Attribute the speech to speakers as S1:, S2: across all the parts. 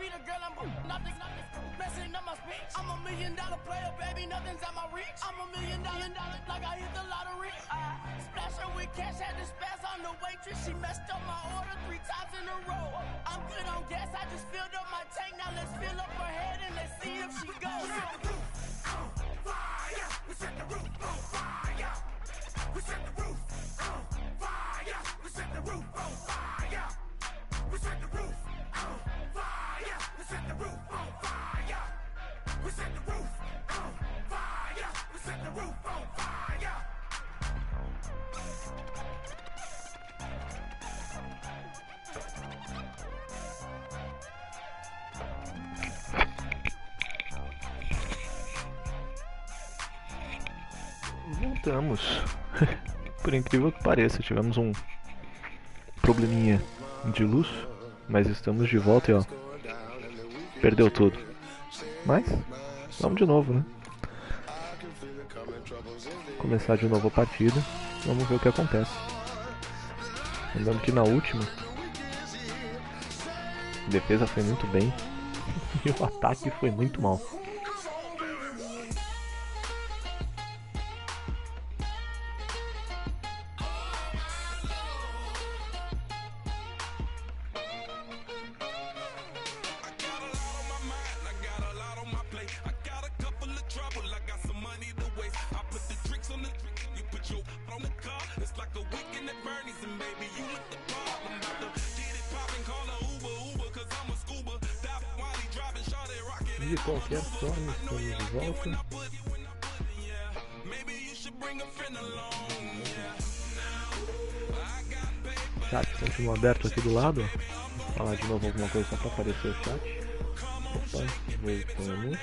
S1: be the girl I'm nothing messing up my speech. I'm $1 million player, baby, nothing's out my reach. I'm $1 million like I hit the lottery. Splash her with cash, had to spaz on the waitress. She messed up my order 3 times in a row. I'm good on gas, I just filled up my tank. Now let's fill up her head and let's see if she goes. We set the roof on fire. We set the roof on fire. We set the roof on fire. We set the roof on fire. We set the roof on fire. We set the roof on fire. We set the roof on fire. We set the roof on fire.
S2: Voltamos. Por incrível que pareça, tivemos um probleminha de luz, mas estamos de volta e ó, perdeu tudo. Mas vamos de novo, né? Começar de novo a partida, vamos ver o que acontece. Lembrando que na última a defesa foi muito bem e o ataque foi muito mal. De qualquer forma, estamos de volta. Chat continua aberto aqui do lado. Vou falar de novo alguma coisa só para aparecer o chat. Opa, voltamos.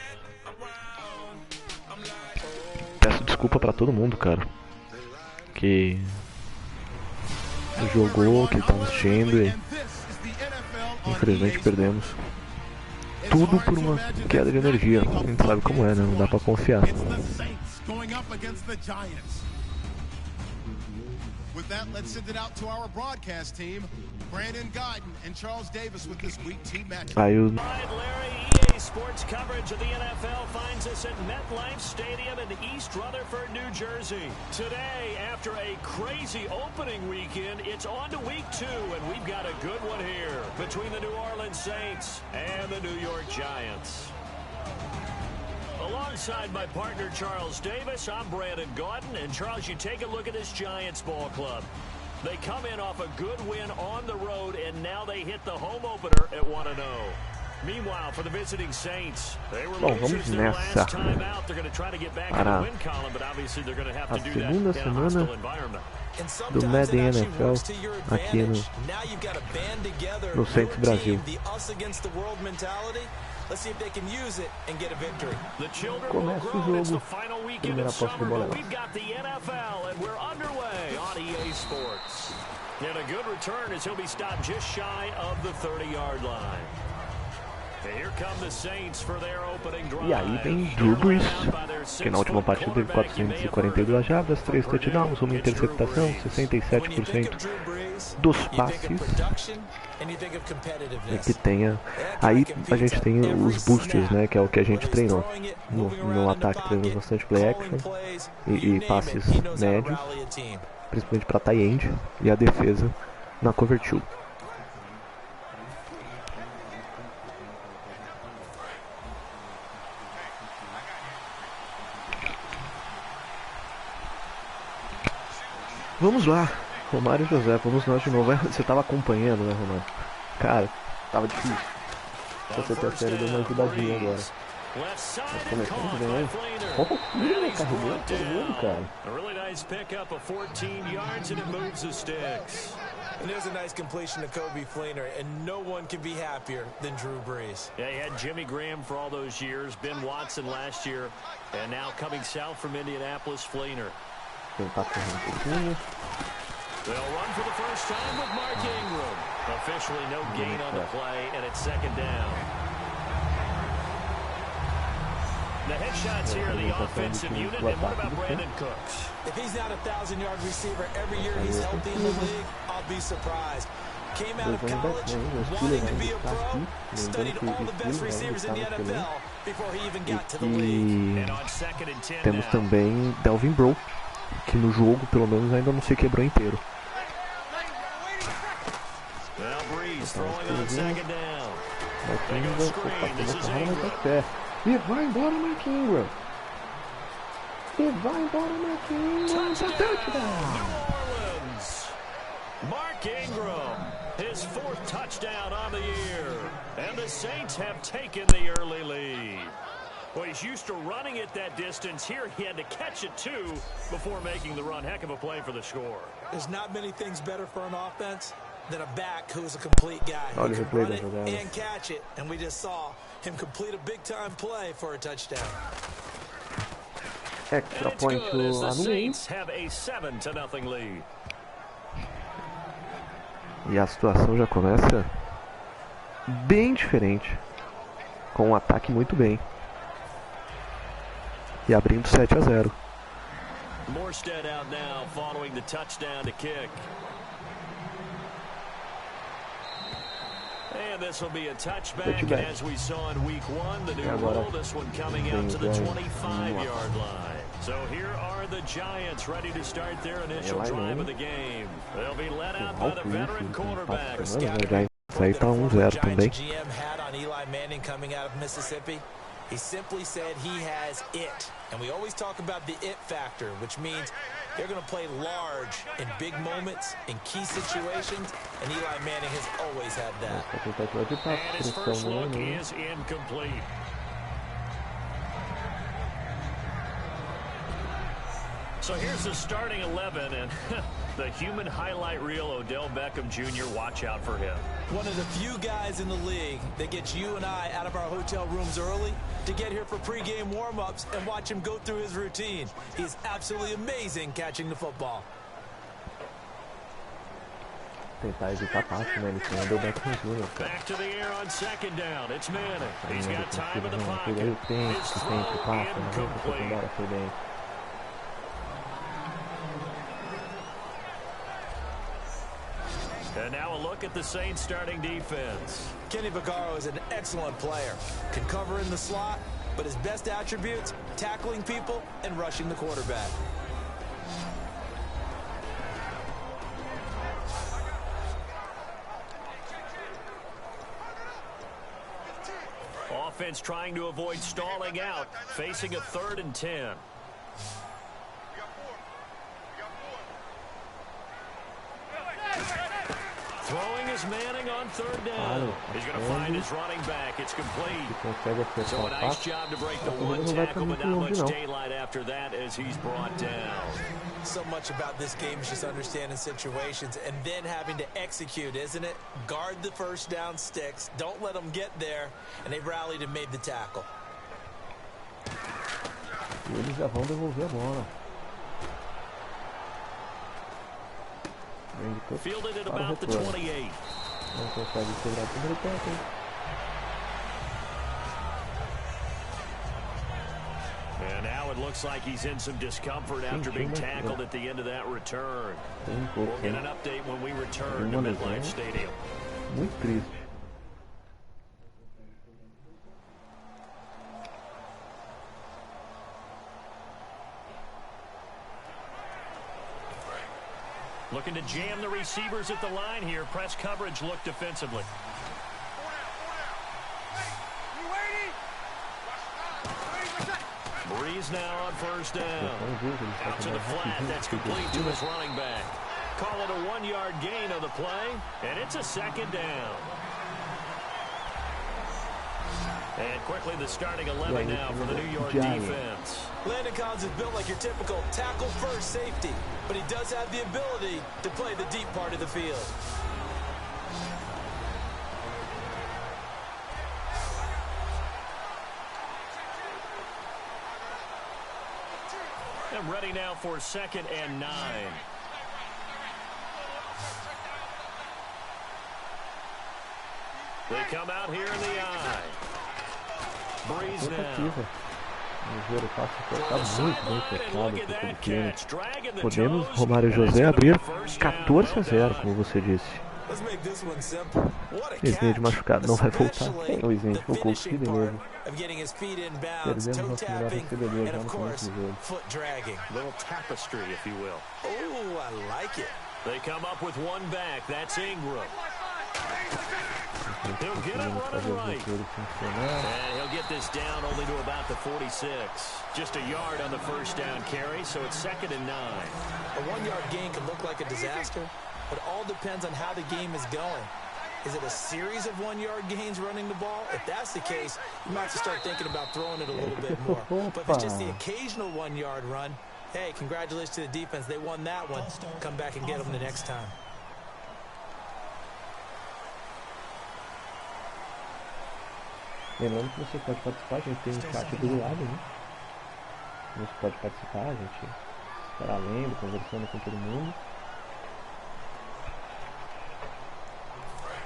S2: Peço desculpa para todo mundo, cara, que jogou, que estava assistindo e infelizmente perdemos. Tudo por uma queda de energia. A gente sabe como é, né? Não dá pra confiar.
S3: With that, let's send it out to our broadcast team. Brandon Guyton and Charles Davis with this week team match.
S2: Larry,
S4: EA Sports coverage of the NFL finds us at MetLife Stadium in East Rutherford, New Jersey. Today, after a crazy opening weekend, it's on to week 2, and we've got a good one here between the New Orleans Saints and the New York Giants. Alongside my partner Charles Davis, I'm Brandon Guyton, and Charles, you take a look at this Giants ball club. They come in off a good win on the road, and now they hit the home opener at 1-0. Meanwhile, for the visiting Saints, they were losers their last time out. They're going to try to get back in the win column, but obviously they're going to have to do that in a hostile environment.
S2: Do Madden NFL aqui no Saints Brasil.
S1: Let's see if they can use it and get a victory.
S4: The children will grow. It's the final weekend of summer, but we've got the NFL, and we're underway on EA Sports. And a good return as he'll be stopped just shy of the 30-yard line. Here come the Saints for their opening drive.
S2: E aí vem Drew Brees, que na última partida teve 442 jardas, 3 touchdowns, uma interceptação, 67% dos passes. Que tenha. Aí a gente tem os boosters, né, que é o que a gente treinou. No ataque treinamos bastante play action e passes médios, principalmente para tight end, e a defesa na cover 2. Vamos lá, Romário e José, vamos nós de novo. Você tava acompanhando, né, Romário? Cara, tava difícil. Você ter a série deu uma ajudadinha agora. Nós começamos bem. Carregou todo mundo, cara.
S1: And there's a nice completion to Kobe Fleener, and no one can be happier than Drew Brees.
S4: Yeah, he had Jimmy Graham for all those years, Ben Watson last year, and now coming south from Indianapolis, Fleener.
S1: They'll run for the first time with Mark Ingram. Officially no gain on the play, and it's second down. The headshots here in the offensive unit, and what about Brandon Cooks? If he's not a 1,000-yard receiver every year he's healthy in the league, I'll be surprised.
S5: came out of college, wanting to be a pro, studied all the best receivers in the NFL before he even got to the league.
S2: E temos também Delvin Breaux, que no jogo, pelo menos, ainda não se quebrou inteiro. E vai embora, Mark Ingram. E vai embora, Mark Ingram.
S4: Mark Ingram, his 4th touchdown on the year. And the Saints have taken the early lead. Well, he's used to running it that distance. Here he had to catch it, too, before making the run. Heck of a play for the score.
S5: There's not many things better for an offense than a back who is a complete guy. He can run it and catch it, and we just saw him complete a big-time play for a touchdown.
S2: Extra point
S4: the Saints have a 7-0 lead.
S2: E a situação já começa bem diferente, com um ataque muito bem. E abrindo 7-0.
S4: Morstead out now following the touchdown to kick. And this will be a touchback, and as we saw in week 1, the new rule, this one coming out to the 25-yard line. So here are the Giants ready to start their initial drive of the game. They'll be led out by the veteran quarterback.
S2: Aí tá 1-0 também.
S5: GM had on Eli Manning coming out of Mississippi. He simply said he has it. And we always talk about the it factor, which means they're going to play large in big moments, in key situations, and Eli Manning has always had that.
S4: And his first look is incomplete. So here's the starting 11, and the human highlight reel, Odell Beckham Jr., watch out for him.
S5: One of the few guys in the league that gets you and I out of our hotel rooms early to get here for pregame warm-ups and watch him go through his routine. He's absolutely amazing catching the football.
S2: Tentar evitar passe, né? Ele tem Odell Beckham Jr.
S4: Back to the air on 2nd down. It's Manning. He's got time in the pocket.
S2: His throw incomplete.
S4: And now a look at the Saints starting defense.
S5: Kenny Vaccaro is an excellent player. Can cover in the slot, but his best attributes, tackling people and rushing the quarterback.
S4: Offense trying to avoid stalling out, facing a 3rd and 10. Throwing is Manning on 3rd down. He's going to find his running back. It's complete. So a nice job to break the one tackle, but not much daylight after that as he's brought down.
S5: So much about this game is just understanding situations and then having to execute, isn't it? Guard the first down sticks. Don't let them get there. And they rallied and made the tackle.
S2: Eles já vão devolver a bola.
S4: Fielded at about the 28.
S2: Não consegue segurar o primeiro tempo.
S4: And now it looks like he's in some discomfort after being tackled at the end of that return. We'll get an update when we return to MetLife Stadium.
S2: Muito triste.
S4: Looking to jam the receivers at the line here. Press coverage look defensively. Breeze now on 1st down. Out to the flat. That's complete to his running back. Call it a 1-yard gain on the play, and it's a 2nd down. And quickly the starting 11 now for the New York defense.
S5: Landon Collins is built like your typical tackle-first safety, but he does have the ability to play the deep part of the field.
S4: And ready now for 2nd and 9. They come out here in the eye. Breeze now.
S2: Podemos, Romário e José, abrir 14-0, como você disse. Smith machucado, não vai voltar. Quem é o Smith? O Colquide mesmo. Perdemos nosso melhor recebedor já no começo do jogo.
S4: Little tapestry, if you will. Oh, I like it. They come up with one back. That's Ingram. He'll get it running right. And he'll get this down only to about the 46. Just a yard on the first down carry, so it's 2nd and 9.
S5: A 1-yard gain can look like a disaster, but it all depends on how the game is going. Is it a series of 1-yard gains running the ball? If that's the case, you might have to start thinking about throwing it a little bit more. But if it's just the occasional 1-yard run, hey, congratulations to the defense. They won that one. Come back and get them the next time.
S2: Lembrando que você pode participar, a gente tem um chat do lado, né? Você pode participar, a gente estará lendo, conversando com todo mundo.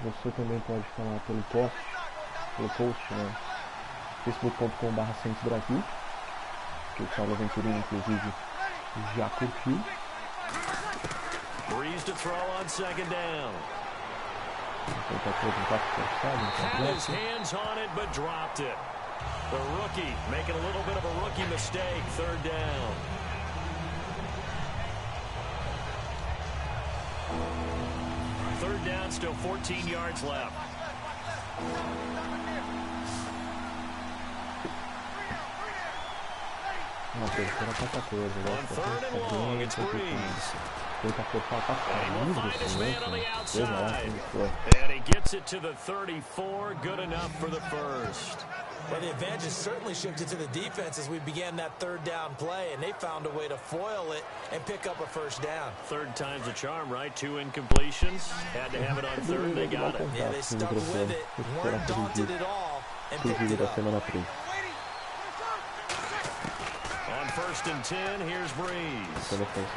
S2: Você também pode falar pelo post, né? facebook.com/SantosBrasil, que o Paulo Venturini, inclusive, já curtiu.
S4: Breeze to throw on 2nd down. Had his hands on it, but dropped it. The rookie making a little bit of a rookie mistake. 3rd down. Third down, still 14 yards left.
S2: Uma terceira para 14.
S4: On 3rd and long, it's Breeze.
S2: Tenta cortar o passo
S4: and he gets it to the 34. Good enough for the first.
S5: Well, the advantage certainly shifted to the defense as we began that 3rd down play, and they found a way to foil it and pick up a 1st down.
S4: 3rd time's a charm, right? 2 incompletions. Had to have it on 3rd. They got it.
S5: Yeah, they stuck with it, weren't daunted at all, and picked it up.
S4: On 1st and 10, here's Breeze.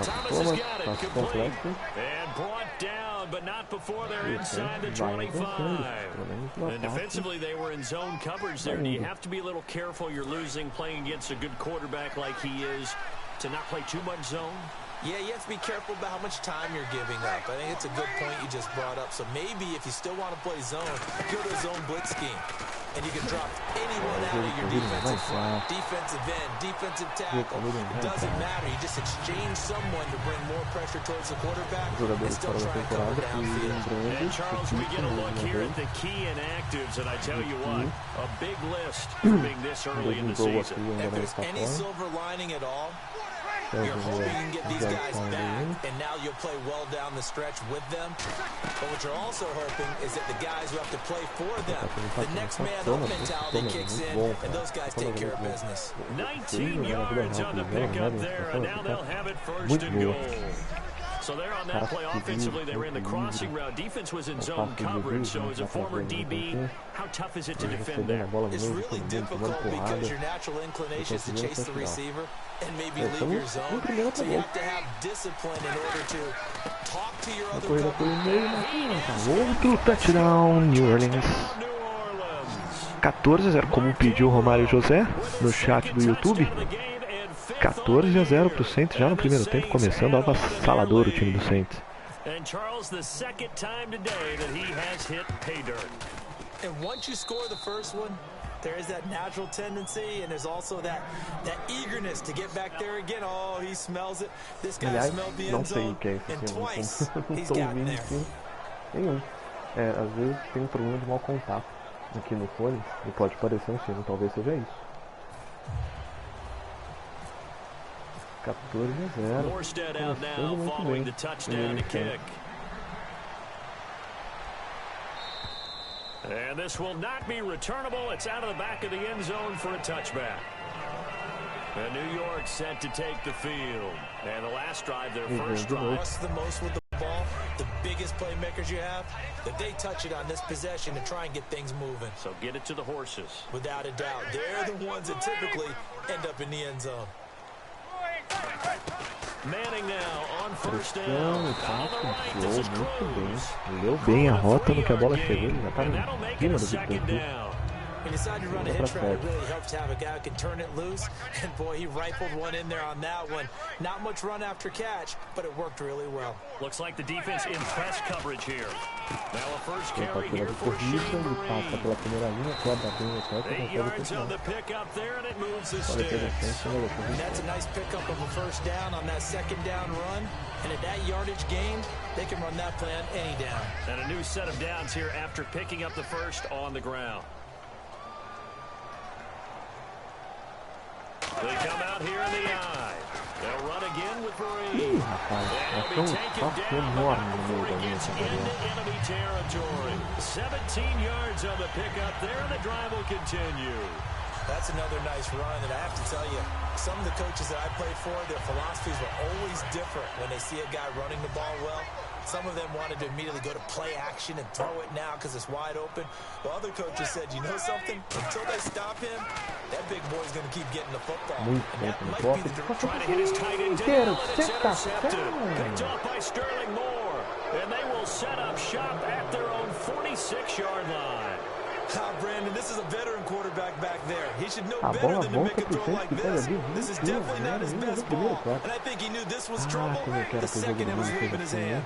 S4: Thomas has got it, complete. And brought down, but not before they're inside the 25. And defensively, they were in zone coverage there. Do you have to be a little careful? You're losing, playing against a good quarterback like he is, to not play too much zone?
S5: Yeah, you have to be careful about how much time you're giving up. I think it's a good point you just brought up. So maybe if you still want to play zone, go to a zone blitz scheme. And you can drop anyone out of your defensive front, defensive end, defensive tackle. It doesn't matter. You just exchange someone to bring more pressure towards the quarterback and still try and cover downfield.
S4: And Charles, we get a look here at the key inactives, and I tell you what, a big list for being this early in the season.
S5: If there's any silver lining at all, you're hoping you can get these guys back, and now you'll play well down the stretch with them. But what you're also hoping is that the guys who have to play for them, the next man up mentality kicks in, and those guys take care of business.
S4: 19 yards on the pickup there, and now they'll have it 1st and goal. So they're on that play offensively. They ran the crossing route. Defense was in zone coverage, so as a former DB, how tough is it to defend there?
S5: It's really difficult because your natural inclination is to chase the receiver and maybe leave your zone. So you have to have discipline in order to talk to your other coverage.
S2: Outro touchdown, New Orleans. 14-0, como pediu o Romário José no chat do YouTube. 14-0 pro Saints já no primeiro tempo, começando avassalador o time do Saints.
S4: And Charles, the 2nd time today that he has hit pay dirt.
S5: And once you score the first one, there is that natural tendency, and there's also that eagerness to get back there again. Oh, he smells it. This guy smelled the end zone, and twice he's gotten there.
S2: Nenhum. Às vezes tem um problema de mau contato aqui no fone, e pode parecer um sino, talvez seja isso. 14-0.
S4: Morstead out now following the touchdown to kick. And this will not be returnable. It's out of the back of the end zone for a touchback. And New York set to take the field. And the last drive, their first drive.
S5: What's the most with the ball? The biggest playmakers you have, that they touch it on this possession to try and get things moving.
S4: So get it to the horses.
S5: Without a doubt. They're the ones that typically end up in the end zone.
S4: Manning now on 1st down.
S2: Leu bem a rota no que a bola chegou, ele já tá em cima do Victor.
S5: When you decide to run a hitch route, it really helps to have a guy who can turn it loose. And boy, he rifled one in there on that one. Not much run after catch, but it worked really well.
S4: Looks like the defense in press coverage here. Now a first carry here for Shane Green. 8 yards on the pickup there, and it moves the sticks.
S5: And that's a nice pickup of a first down on that second down run. And at that yardage gain, they can run that play on any down.
S4: And a new set of downs here after picking up the first on the ground. They come out here in the eye. They'll run again with Green. And he'll be taken down before he gets into enemy territory. 17 yards on the pickup there, and the drive will continue.
S5: That's another nice run, and I have to tell you, some of the coaches that I played for, their philosophies were always different when they see a guy running the ball well. Some of them wanted to immediately go to play action and throw it now because it's wide open. While other coaches said, you know something? Until they stop him, that big boy's going to keep getting the football. And that might be the
S4: trying to hit his tight end down, and it's intercepted. Picked off by Sterling Moore. And they will set up shop at their own 46-yard line.
S5: Brandon, this is a veteran quarterback back there. He should know better than to make a throw like this. This is definitely not his best ball. And I think he knew this was trouble the second it was leaving his hand.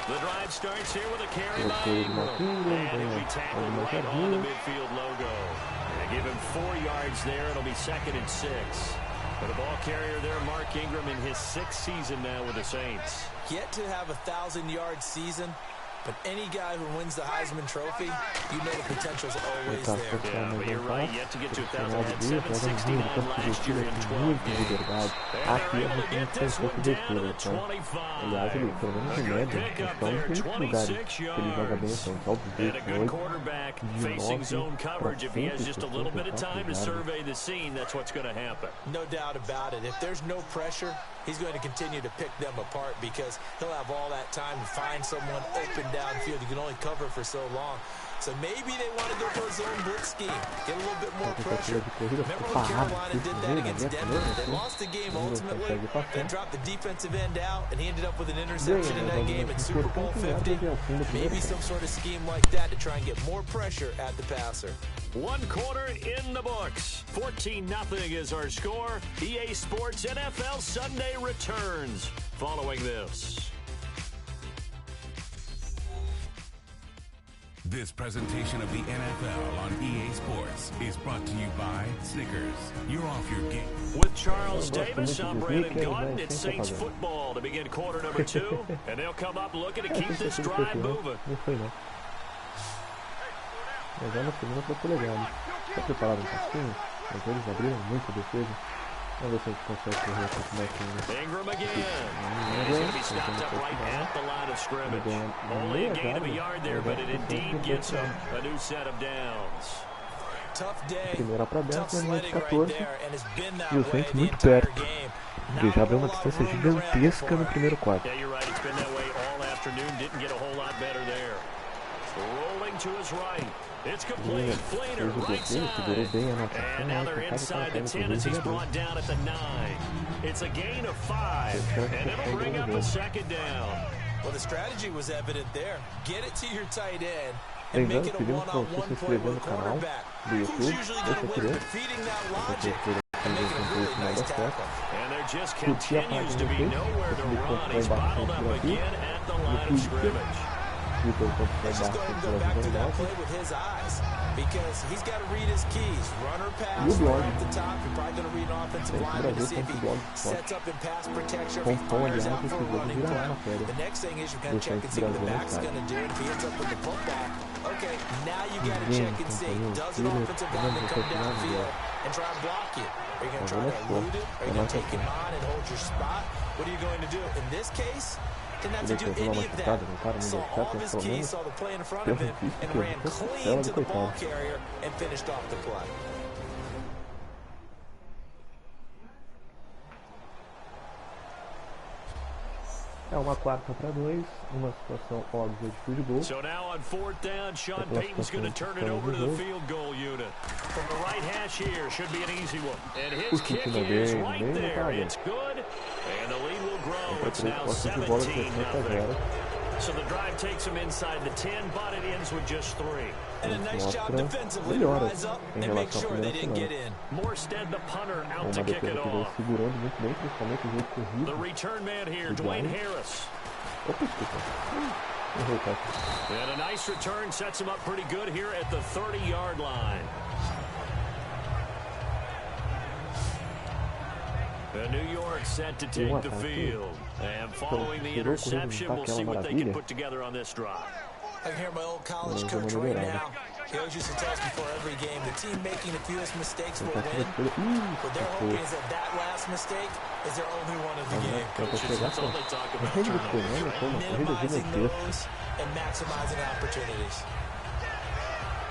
S4: The drive starts here with a carry by Ingram. And he'll be tackled right on the midfield logo. And give him 4 yards there. It'll be 2nd and 6. For the ball carrier there, Mark Ingram, in his 6th season now with the Saints.
S5: Yet to have a 1,000-yard season. But any guy who wins the Heisman Trophy, you know the potential's always there.
S4: Yeah, but you're right. Yet to get to 1,000. Had 769 last year in 12 games. They're able to get this one down to the 25. A good pickup there, 26 yards. And a good quarterback facing zone coverage. If he has just a little bit of time to survey the scene, that's what's going to happen.
S5: No doubt about it. If there's no pressure, he's going to continue to pick them apart because he'll have all that time to find someone open downfield. You can only cover for so long. So maybe they want to go for a zone blitz scheme, get a little bit more pressure. Remember when Carolina did that against Denver? They lost the game ultimately. They dropped the defensive end out, and he ended up with an interception in that game in Super Bowl 50. Maybe some sort of scheme like that to try and get more pressure at the passer.
S4: 1 quarter in the books. 14-0 is our score. EA Sports NFL Sunday returns following this.
S6: This presentation of the NFL on EA Sports is brought to you by Snickers. You're off your game.
S4: With Charles Davis, I'm Brandon Gaudin. It's Saints football to begin quarter number 2. And they'll come up looking to keep this drive moving.
S2: Mas já na segunda foi legal. Tá preparado um pouquinho? Mas eles abriram muito a defesa. Vamos ver se a gente consegue correr um pouco mais aqui.
S4: Ingram again. And he's going to be stopped up right at the line of scrimmage. Only a gain of a yard there, but it indeed gets him a new set of downs.
S5: Tough day,
S2: Primeira para 10,
S5: tough sledding right
S2: 14.
S5: there, and it's been that
S2: E o
S5: way
S2: Saints
S5: the
S2: muito
S5: entire
S2: perto.
S5: game.
S2: Ele já abriu uma distância gigantesca no primeiro quarto.
S4: Yeah, you're right. It's been that way all afternoon. Didn't get a whole lot better there. Rolling to his right. It's complete. Flater, right side. And now they're inside the 10 as he's brought down at the 9. It's a gain of 5, and it'll bring up a 2nd down.
S5: Well, the strategy was evident there. Get it to your tight end and make it a one-on-one play with a quarterback. Who's usually going to win? Defeating that logic and making a really nice tackle.
S4: And there just continues to be nowhere to run. He's bottled up again at the line of scrimmage.
S5: He's just going to go back to that play with his eyes because he's got to read his keys. Run or pass right at the top. You're probably going to read an offensive lineman to see if he sets up in pass protection, if he fires out for a running play. The next thing is you've got to check and see what the back's going to do. And if he ends up with the football, okay, now you got to check and see, does an offensive lineman come downfield and try and block you? Are you going to try to elude it? Are you going to take him on and hold your spot? What are you going to do? In this case, didn't have to do any of that. Saw all of his keys, saw the play in front of him, and ran clean to the ball carrier and finished off the play.
S2: É uma 4ª para 2, uma situação óbvia de field goal.
S4: So now on 4th down, Sean Payton's going to turn it over to the field goal unit. From the right hash here, should be an easy one. And his kick is right there. It's good, and the lead will grow. It's now 17-0. So the drive takes him inside the 10, but it ends with just 3.
S5: And a nice job defensively to rise up and make sure they didn't get in.
S4: Morstead, the punter, out to kick it off. The return man here, Dwayne Harris. And a nice return sets him up pretty good here at the 30-yard line. And New York set to take the field. And following the interception, we'll see what they can put together on this drive.
S5: I can hear my old college coach right now. He always used to tell us before every game, the team making the fewest mistakes will win. What they're hoping is that last mistake is their only one of the game.
S4: Coaches, that's all they talk about.
S5: Minimizing those and maximizing opportunities.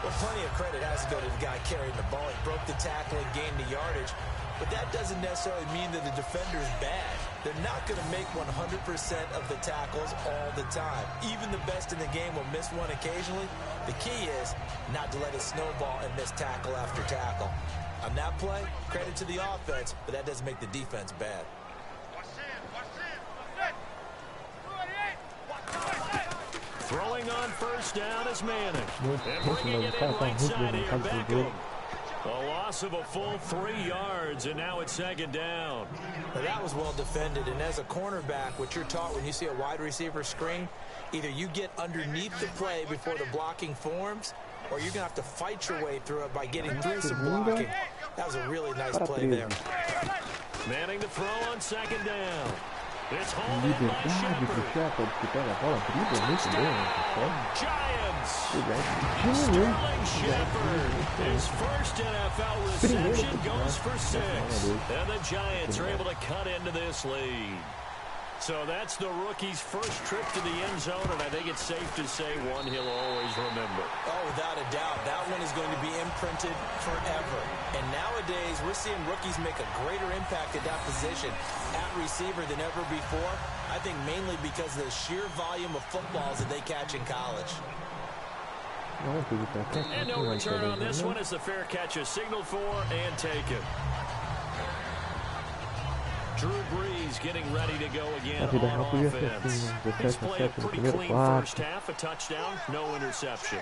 S5: Well, plenty of credit has to go to the guy carrying the ball. He broke the tackle and gained the yardage. But that doesn't necessarily mean that the defender is bad. They're not going to make 100% of the tackles all the time. Even the best in the game will miss one occasionally. The key is not to let it snowball and miss tackle after tackle. On that play, credit to the offense, but that doesn't make the defense bad.
S4: Throwing on first down is Manning. And bringing it in right side here, Beckham. A loss of a full 3 yards, and now it's second down.
S5: Now that was well defended, and as a cornerback, what you're taught when you see a wide receiver screen, either you get underneath the play before the blocking forms, or you're going to have to fight your way through it by getting through some blocking. That was a really nice play there.
S4: Manning to throw on second down. It's hauled in by Shepard. Giants. Sterling Shepard. His first NFL reception goes for 6. And the Giants are able to cut into this lead. So that's the rookie's first trip to the end zone, and I think it's safe to say one he'll always remember.
S5: Oh, without a doubt. That one is going to be imprinted forever. And nowadays, we're seeing rookies make a greater impact at that position at receiver than ever before. I think mainly because of the sheer volume of footballs that they catch in college.
S4: And no return on this one as the fair catch is signaled for and taken. Drew Brees getting ready to go again on offense. He's played a pretty clean first half, a touchdown, no interceptions.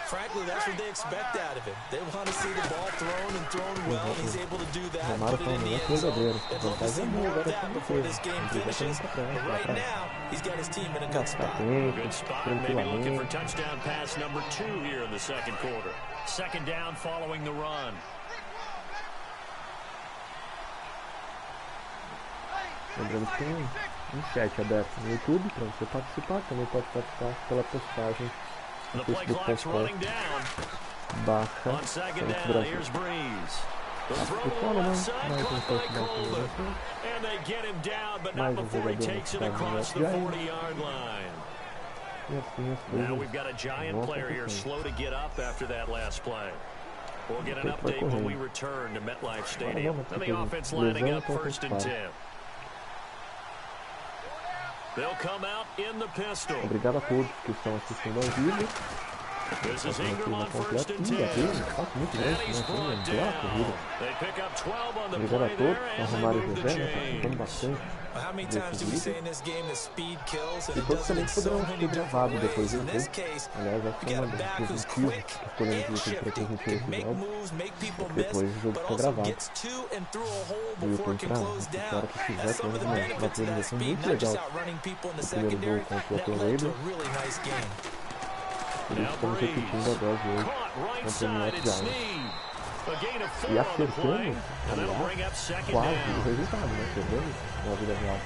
S5: Frankly, that's what they expect out of him. They want to see the ball thrown and thrown well, and he's able to do that, put it in the end zone. They'd love to see more of that before this game finishes. But right now, he's got his team in a good spot.
S4: Good spot, maybe looking for touchdown pass number 2 here in the second quarter. Second down following the run.
S2: Lembrando que tem chat aberto no YouTube para você participar, também pode participar pela postagem no
S4: Now we've got a Giant player here slow to get up after that last play. We'll get an update when we return to MetLife Stadium. And the offense lining up 1st and 10. They'll come out in the pistol.
S2: Obrigado a todos que estão assistindo ao vivo.
S4: This is Ingram on 1st and 10. And he's brought down. They pick up 12 on the play there and they move the chains.
S5: How many times do we say in this game that speed kills and it doesn't in so many different ways? In this case, you got a back who's quick and shifty, can make moves, make people miss, but also gets to and through a hole before it can close down. That's some of the benefits of that speed, not just outrunning people in the secondary. That led to a really nice game.
S4: Now Breeze, caught right side and Sneed. A gain of 4 on the play, and that'll bring up second down.
S2: O resultado, né? Perdemos na vida real.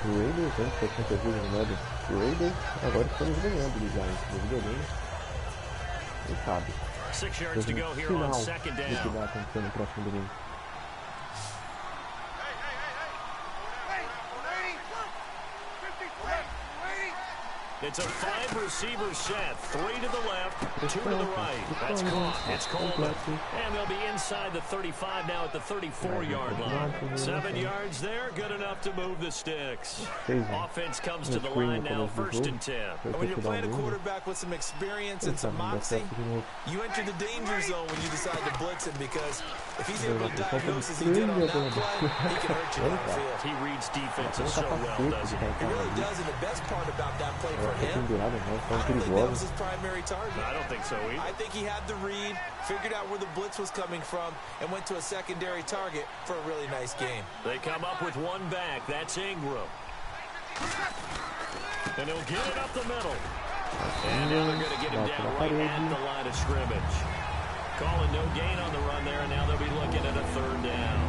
S2: O Raiders, antes que eu tinha perdido no Madden, o Raiders, agora estamos ganhando o Giants no videogame. Quem sabe?
S4: 6 yards to go here on second down.
S2: O que vai acontecer no próximo domingo.
S4: It's a 5-receiver set. 3 to the left, 2 to the right. That's caught. It's Coleman. And they'll be inside the 35 now at the 34-yard line. 7 yards there, good enough to move the sticks. Offense comes to the line now, 1st and 10.
S5: When you're playing a quarterback with some experience and some moxie, you enter the danger zone when you decide to blitz him, because if he's able to diagnose as he did on that play, he can hurt you on the field.
S4: He reads defenses so well, doesn't he?
S5: He really does, and the best part about that play for for him, I don't think that was his primary target.
S4: I don't think so either.
S5: I think he had the read, figured out where the blitz was coming from, and went to a secondary target for a really nice game.
S4: They come up with one back. That's Ingram. And he'll get it up the middle. And now they're going to get him down right at the line of scrimmage. Calling no gain on the run there, and now they'll be looking at a third down.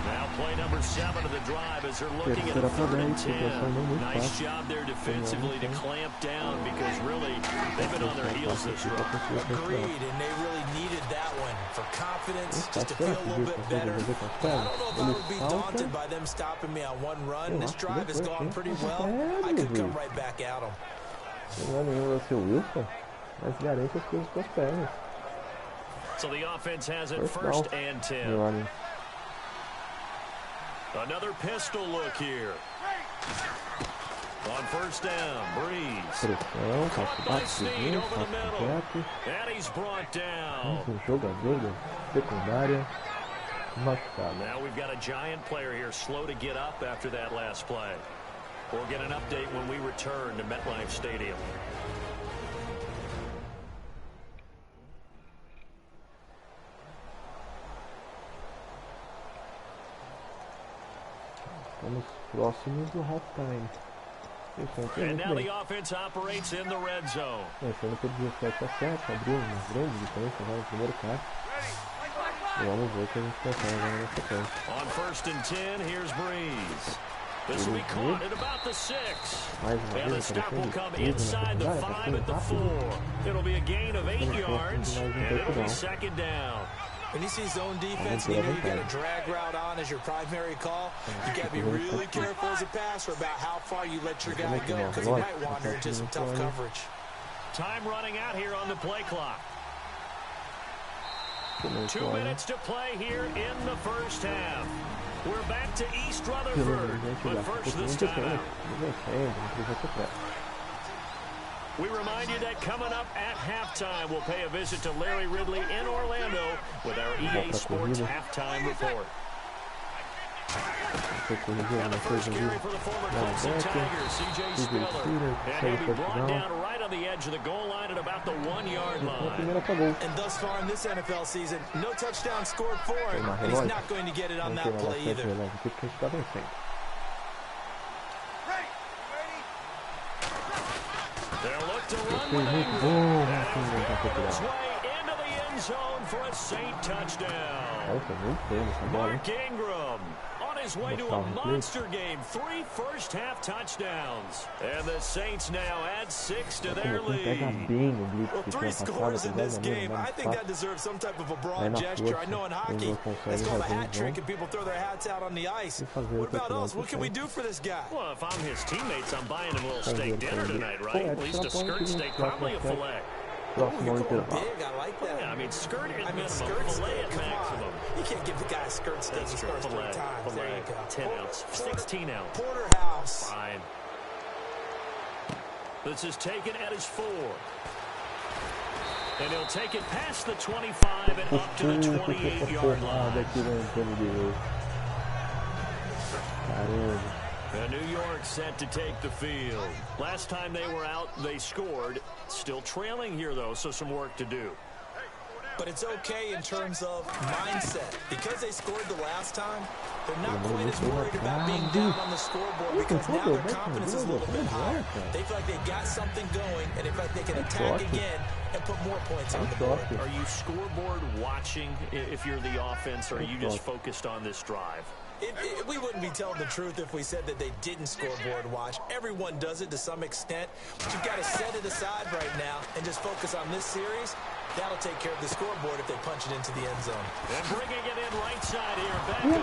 S4: Now play number 7 of the drive as they're looking at a 3rd and 10. Nice job there defensively to clamp down because really they've been on their heels this run.
S5: Agreed, and they really needed that one for confidence, just to feel a little bit better. I don't know if I would be daunted by them stopping me on one run. This drive has gone pretty well. I could come right back at them.
S4: So the offense has it 1st and 10. Another pistol look here. On 1st down, Breeze. Caught by Snead over the middle. And he's brought down. Now we've got a giant player here slow to get up after that last play. We'll get an update when we return to MetLife Stadium.
S2: Estamos próximos do halftime.
S4: And now the offense operates in the red zone.
S2: Começando por 17-7, abriu uma grande diferença no primeiro quarto. E vamos ver o que a gente consegue agora na sequência.
S4: On 1st and 10, here's Breeze. This will be caught at about the 6. And the stop will come inside the 5 at the 4. It'll be a gain of 8 yards, and it'll be 2nd down.
S5: When you see zone defense, and you know you got a drag route on as your primary call, you got to be really careful as a passer about how far you let your guy go, because he might wander into some tough coverage.
S4: Time running out here on the play clock. 2 minutes to play here in the 1st half. We're back to East Rutherford, but first this time out. We remind you that coming up at halftime, we'll pay a visit to Larry Ridley in Orlando with our EA Sports Halftime Report. And the first carry for the former Clemson Tigers, C.J. Spiller. And he'll be brought down right on the edge of the goal line at about the 1-yard line.
S5: And thus far in this NFL season, no touchdown scored for him, and he's not going to get it on that play either.
S4: They'll look to run with Ingram. And his way into the end zone for a Saint touchdown. Mark Ingram on his way to a monster game. 3 first-half touchdowns. And the Saints now add 6 to their lead.
S5: Well, 3 scores in this game. I think that deserves some type of a broad gesture. I know in hockey, that's called a hat trick, and people throw their hats out on the ice. What about us? What can we do for this guy?
S4: Well, if I'm his teammates, I'm buying him a little steak dinner tonight, right? At least a skirt steak, probably a filet.
S5: Oh, you're going big. I like that.
S4: Yeah, I mean, skirt at minimum,
S5: skirt
S4: filet at
S5: steak,
S4: maximum.
S5: You can't give the guy a skirt steak. He scores 3 times. There you go.
S4: 10 ounce, 16 ounce.
S5: Porterhouse.
S4: Fine. This is taken at his 4. And he'll take it past the 25 and up to the 28-yard line. And New York set to take the field. Last time they were out, they scored. Still trailing here, though, so some work to do.
S5: But it's okay in terms of mindset. Because they scored the last time, they're not quite as worried about being down on the scoreboard because now their confidence is a little bit higher. They feel like they've got something going, and they feel like they can attack again and put more points on the board.
S4: Are you scoreboard watching if you're the offense, or are you just focused on this drive?
S5: We wouldn't be telling the truth if we said that they didn't scoreboard watch. Everyone does it to some extent. But you've got to set it aside right now and just focus on this series. That'll take care of the scoreboard if they punch it into the end zone.
S4: And bringing it in right side here, Beckham.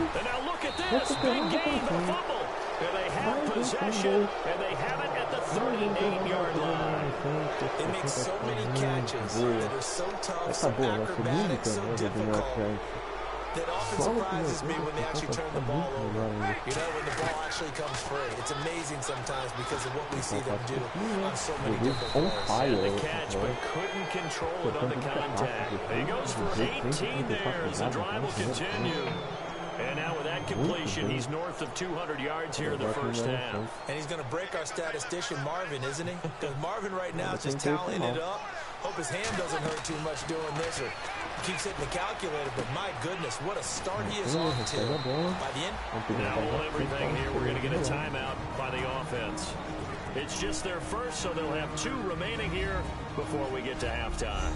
S4: And now look at this. Big gain, the fumble. And they have possession, and they have it at the 38-yard line.
S5: They make so many catches that are so tough, so acrobatic, so difficult. That often surprises me when they actually turn the ball over. You know, when the ball actually comes free. It's amazing sometimes because of what we see them do on so many different plays.
S4: The catch, but couldn't control it on the contact. He goes for 18 there as the drive will continue. And now with that that completion. He's north of 200 yards here in the first half.
S5: And he's going to break our statistician Marvin, isn't he? Because Marvin right now is just tallying it up. Hope his hand doesn't hurt too much doing this or keeps hitting the calculator. But my goodness, what a start he is off to. By the end.
S4: Now we'll everything here. We're going to get a timeout by the offense. It's just their first, so they'll have 2 remaining here before we get to halftime.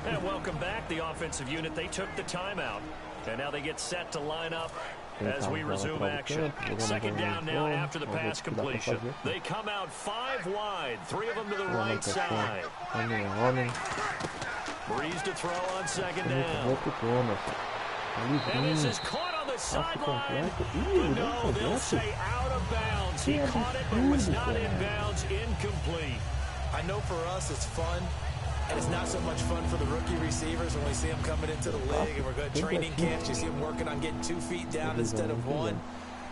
S4: And welcome back, the offensive unit. They took the timeout, and now they get set to line up as we resume action. Second down now after the pass completion. They come out 5 wide, 3 of them to the right side. Breeze to throw on second down. And this is caught on the sideline. No, they'll say out of bounds. He caught it, but was not in bounds. Incomplete.
S5: I know for us it's fun. And it's not so much fun for the rookie receivers when we see them coming into the league and we're going to training camps. You see them working on getting 2 feet down instead of 1.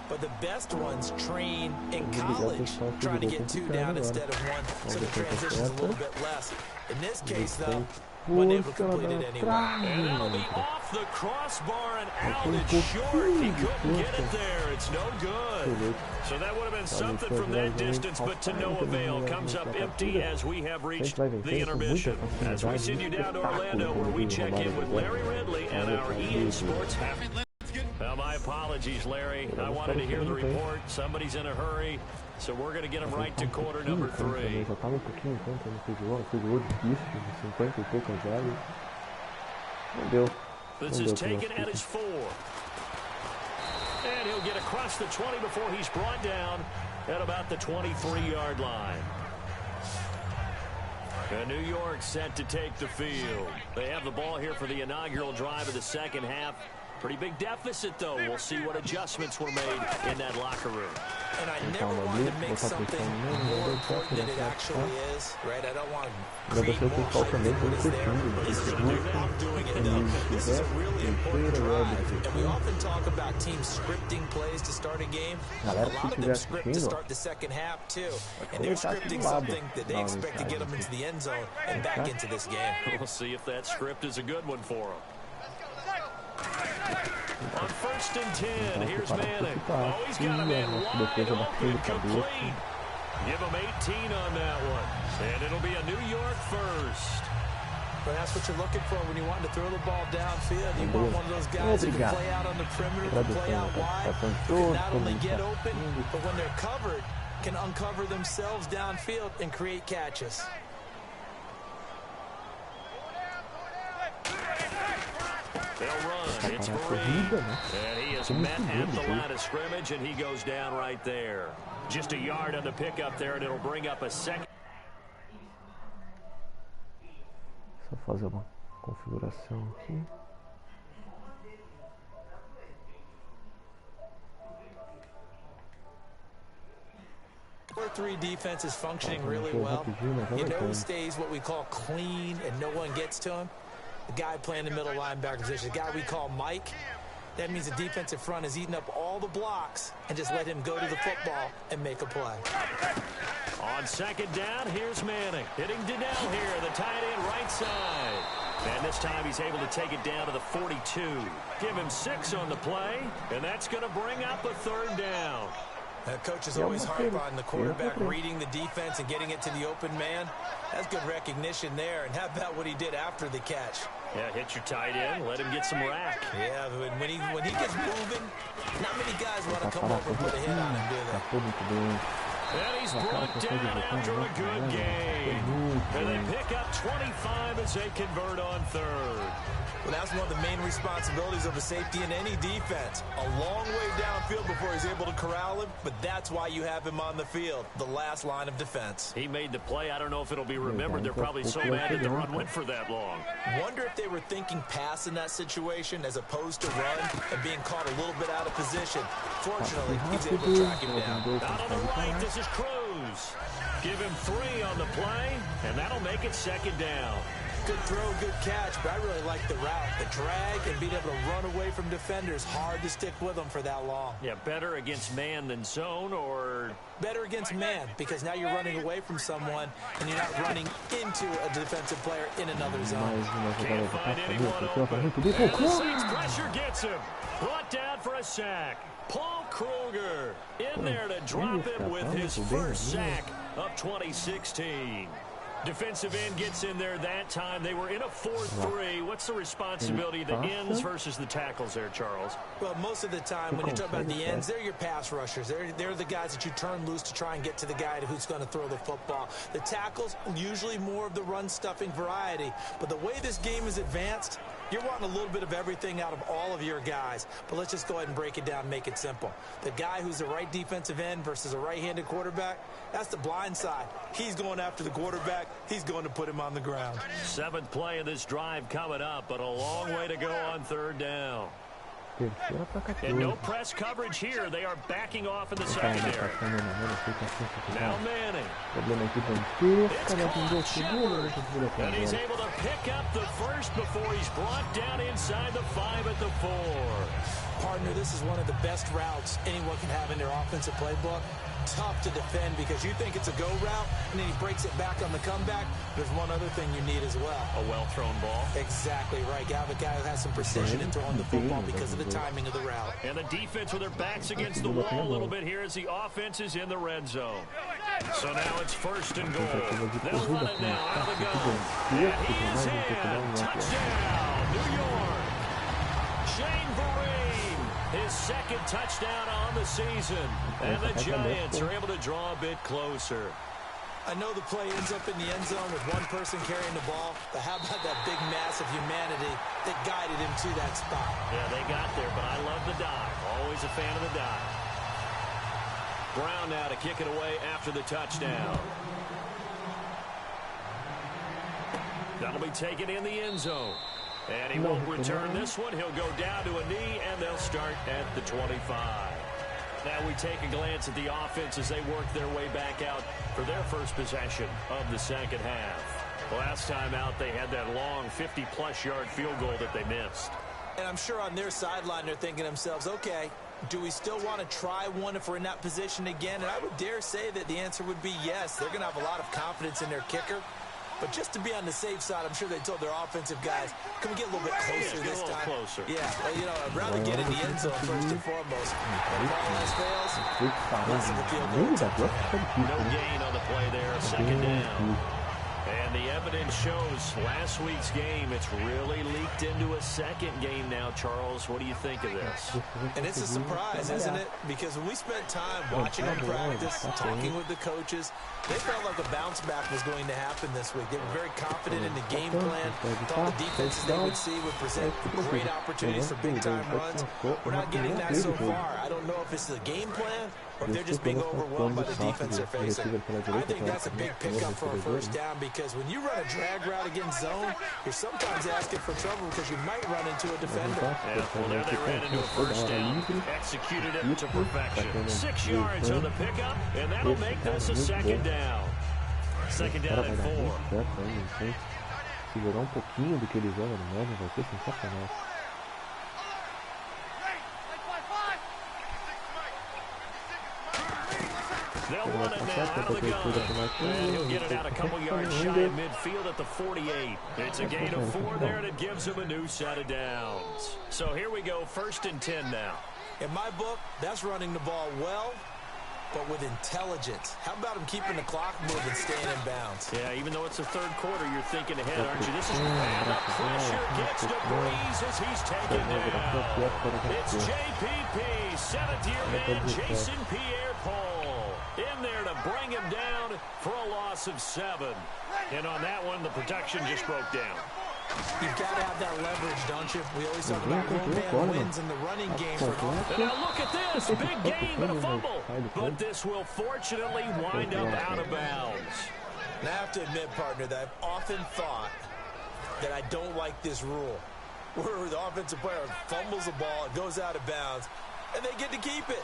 S5: But the best ones train in college trying to get 2 down instead of 1, so the transition's a little bit less. In this case, though, wasn't able to complete it anyway.
S4: And that'll be off the crossbar and out. It's short. He couldn't get it there. It's no good. So that would have been something from that distance, but to no avail. Comes up empty as we have reached the intermission. As we send you down to Orlando, where we check in with Larry Ridley and our EA Sports half. Well, my apologies, Larry. I wanted to hear the report. Somebody's in a hurry, so we're going to get him right to quarter number 3. This is taken at his 4. And he'll get across the 20 before he's brought down at about the 23-yard line. And New York set to take the field. They have the ball here for the inaugural drive of the second half. Pretty big deficit, though. We'll see what adjustments were made in that locker room.
S5: And I never wanted to make something more important than it actually is, right? I don't want to create more hype than what is there. This is I'm doing it, though. This is a really important drive. And we often talk about teams scripting plays to start a game. A lot of them script to start the second half, too. And they're scripting something that they expect to get them into the end zone and back into this game.
S4: We'll see if that script is a good one for them. On 1st and 10, here's Manning. Oh, he's got a man wide open, complete. Give him 18 on that one. And it'll be a New York first.
S5: But that's what you're looking for when you want to throw the ball downfield. You want one of those guys who can play out on the perimeter, can play out wide, who can not only get open, but when they're covered, can uncover themselves downfield and create catches.
S4: They'll run. It's Brady. And he is met at the line of scrimmage, and he goes down right there. Just a yard on the pickup there, and it'll bring up a second.
S2: Só fazer uma configuração aqui.
S5: Our 3 defense is functioning really well. You know who stays what we call clean and no one gets to him? The guy playing the middle linebacker position, the guy we call Mike. That means the defensive front is eating up all the blocks and just let him go to the football and make a play.
S4: On second down, here's Manning. Hitting Donnell here, the tight end right side. And this time he's able to take it down to the 42. Give him 6 on the play, and that's going to bring up a 3rd down.
S5: Coach is always hard on the quarterback reading the defense and getting it to the open man. That's good recognition there. And how about what he did after the catch?
S4: Yeah, hit your tight end, let him get some rack.
S5: Yeah, when he gets moving, not many guys want to come over and put a hit on him, do they?
S4: And he's brought down after a good game. And they pick up 25 as they convert on 3rd.
S5: Well, that's one of the main responsibilities of a safety in any defense. A long way downfield before he's able to corral him, but that's why you have him on the field, the last line of defense.
S4: He made the play. I don't know if it'll be remembered. They're probably so mad that the run went for that long.
S5: Wonder if they were thinking pass in that situation as opposed to run and being caught a little bit out of position. Fortunately, he's able to track him down.
S4: Out on the right, this is Cruz. Give him 3 on the play, and that'll make it 2nd down.
S5: Good throw, good catch, but I really like the route. The drag and being able to run away from defenders, hard to stick with them for that long.
S4: Yeah, better against man than zone, or?
S5: Better against man, because now you're running away from someone and you're not running into a defensive player in another zone.
S4: Can't find anyone open. And the Saints pressure gets him. Brought down for a sack. Paul Kruger in there to drop him with his first sack of 2016. Defensive end gets in there that time. They were in a 4-3. What's the responsibility of the ends versus the tackles there, Charles?
S5: Well, most of the time when you talk about the ends, they're your pass rushers. They're the guys that you turn loose to try and get to the guy who's going to throw the football. The tackles, usually more of the run-stuffing variety. But the way this game is advanced, you're wanting a little bit of everything out of all of your guys. But let's just go ahead and break it down and make it simple. The guy who's the right defensive end versus a right-handed quarterback, that's the blind side. He's going after the quarterback. He's going to put him on the ground.
S4: 7th play of this drive coming up, but a long way to go on 3rd down. And no press coverage here. They are backing off in the secondary. Now Manning. It's caught. And he's able to pick up the first before he's brought down inside the 5 at the 4.
S5: Partner, this is one of the best routes anyone can have in their offensive playbook. Tough to defend because you think it's a go route, and then he breaks it back on the comeback. There's one other thing you need as well.
S4: A well-thrown ball.
S5: Exactly right. You have a guy who has some precision in throwing the football because of the timing of the route.
S4: And the defense with their backs against the wall a little bit here as the offense is in the red zone. So now it's 1st and goal. They'll run it now out of the gun. And he is in. Touchdown, New York. Shane Vereen, his 2nd touchdown on the season. And the Giants are able to draw a bit closer.
S5: I know the play ends up in the end zone with one person carrying the ball, but how about that big mass of humanity that guided him to that spot?
S4: Yeah, they got there, but I love the dive. Always a fan of the dive. Brown now to kick it away after the touchdown. That'll be taken in the end zone. And he won't return this one. He'll go down to a knee, and they'll start at the 25. Now we take a glance at the offense as they work their way back out for their first possession of the 2nd half. Last time out, they had that long 50-plus yard field goal that they missed.
S5: And I'm sure on their sideline they're thinking to themselves, okay, do we still want to try one if we're in that position again? And I would dare say that the answer would be yes. They're going to have a lot of confidence in their kicker. But just to be on the safe side, I'm sure they told their offensive guys, can we get a little bit closer this time?
S4: Closer.
S5: Yeah, well, you know, I'd rather get in the end zone first and foremost. If all else fails, less of a field goal.
S4: No gain on the play there, 2nd down. And the evidence shows last week's game, it's really leaked into a 2nd game now, Charles. What do you think of this?
S5: And it's a surprise, isn't it? Because when we spent time watching them practice, talking with the coaches, they felt like a bounce back was going to happen this week. They were very confident in the game plan. Thought the defenses they would see would present great opportunities for big-time runs. We're not getting that so far. I don't know if it's the game plan or if they're just being overwhelmed by the defense they're facing. I think that's a big pickup for a 1st down because when you run a drag route against zone, you're sometimes asking for trouble because you might run into a defender.
S4: Yeah, well, there they ran into a 1st down, executed it to perfection. 6 yards on the pickup, and that'll make this a 2nd down. 2nd down and 4.
S2: Se jogar pouquinho do que ele joga no Madden, vai ser sensacional.
S4: They'll run it now out of the gun. And he'll get it out a couple yards shy of midfield at the 48. It's a gain of 4 there, and it gives him a new set of downs. So here we go, 1st and 10 now.
S5: In my book, that's running the ball well, but with intelligence. How about him keeping the clock moving, staying in bounds?
S4: Yeah, even though it's the 3rd quarter, you're thinking ahead, aren't you? This is and the pressure gets to Breeze as he's taken down. It's JPP, 7th-year man Jason Pierre-Paul in there to bring him down for a loss of 7. And on that one, the protection just broke down.
S5: You've got to have that leverage, don't you? We always talk about one-man wins in the running game.
S4: And now look at this. Big gain, but a fumble. But this will fortunately wind up out of bounds.
S5: And I have to admit, partner, that I've often thought that I don't like this rule. Where the offensive player fumbles the ball, it goes out of bounds, and they get to keep it.